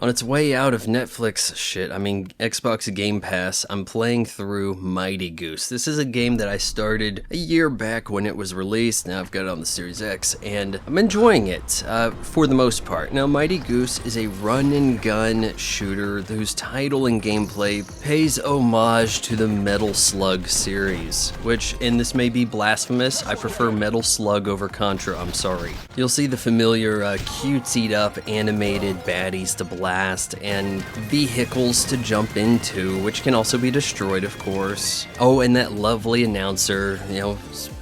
On its way out of Netflix Xbox Game Pass, I'm playing through Mighty Goose. This is a game that I started a year back when it was released. Now I've got it on the Series X, and I'm enjoying it for the most part. Now, Mighty Goose is a run-and-gun shooter whose title and gameplay pays homage to the Metal Slug series, which, and this may be blasphemous, I prefer Metal Slug over Contra, I'm sorry. You'll see the familiar cutesied-up animated baddies to blast and vehicles to jump into, which can also be destroyed, of course. Oh, and that lovely announcer,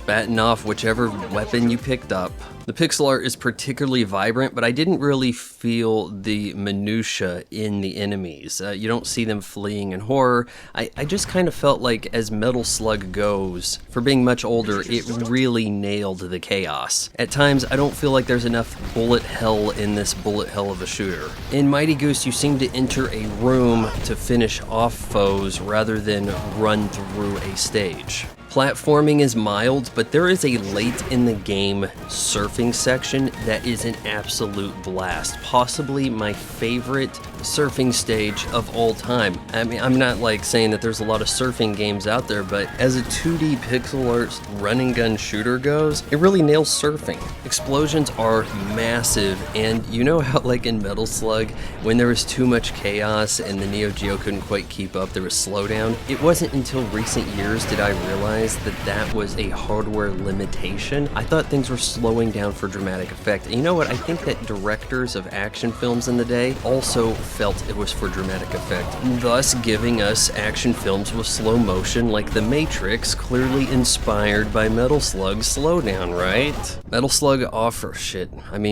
batting off whichever weapon you picked up. The pixel art is particularly vibrant, but I didn't really feel the minutia in the enemies. You don't see them fleeing in horror. I just kind of felt like, as Metal Slug goes, for being much older, it really nailed the chaos. At times, I don't feel like there's enough bullet hell in this bullet hell of a shooter. In Mighty Goose, you seem to enter a room to finish off foes rather than run through a stage. Platforming is mild, but there is a late in the game surfing section that is an absolute blast. Possibly my favorite surfing stage of all time. I mean, I'm not saying that there's a lot of surfing games out there, but as a 2D pixel art run and gun shooter goes, it really nails surfing. Explosions are massive, and you know how in Metal Slug, when there was too much chaos and the Neo Geo couldn't quite keep up, there was slowdown? It wasn't until recent years did I realize that was a hardware limitation. I thought things were slowing down for dramatic effect. And you know what? I think that directors of action films in the day also felt it was for dramatic effect, thus giving us action films with slow motion like The Matrix, clearly inspired by Metal Slug's slowdown, right? Metal Slug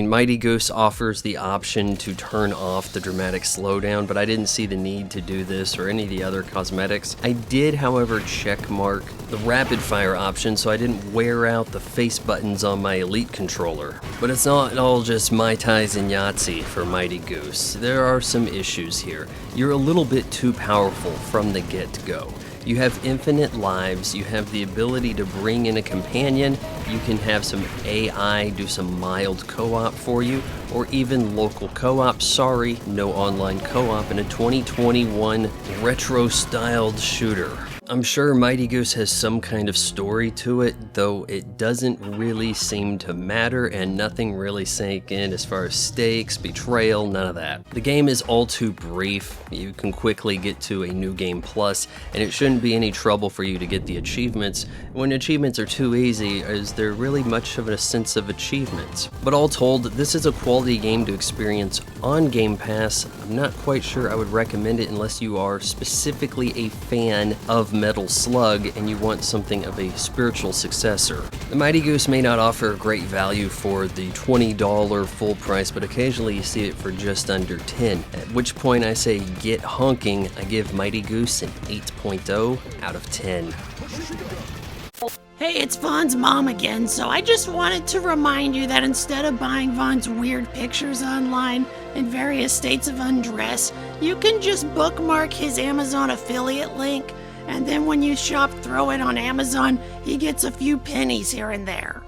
Mighty Goose offers the option to turn off the dramatic slowdown, but I didn't see the need to do this or any of the other cosmetics. I did, however, check mark the rapid fire option so I didn't wear out the face buttons on my Elite controller. But it's not all just Mai Tais and Yahtzee for Mighty Goose. There are some issues here. You're a little bit too powerful from the get-go. You have infinite lives, you have the ability to bring in a companion, you can have some AI do some mild co-op for you, or even local co-op. Sorry, no online co-op in a 2021 retro-styled shooter. I'm sure Mighty Goose has some kind of story to it, though it doesn't really seem to matter, and nothing really sank in as far as stakes, betrayal, none of that. The game is all too brief. You can quickly get to a New Game Plus, and it shouldn't be any trouble for you to get the achievements. When achievements are too easy, is there really much of a sense of achievement? But all told, this is a quality game to experience on Game Pass. I'm not quite sure I would recommend it unless you are specifically a fan of Metal Slug and you want something of a spiritual successor. The Mighty Goose may not offer great value for the $20 full price, but occasionally you see it for just under $10, at which point I say get honking. I give Mighty Goose an 8.0 out of 10. Hey, it's Vaughn's mom again, so I just wanted to remind you that instead of buying Vaughn's weird pictures online in various states of undress, you can just bookmark his Amazon affiliate link, and then when you shop Throw It on Amazon, he gets a few pennies here and there.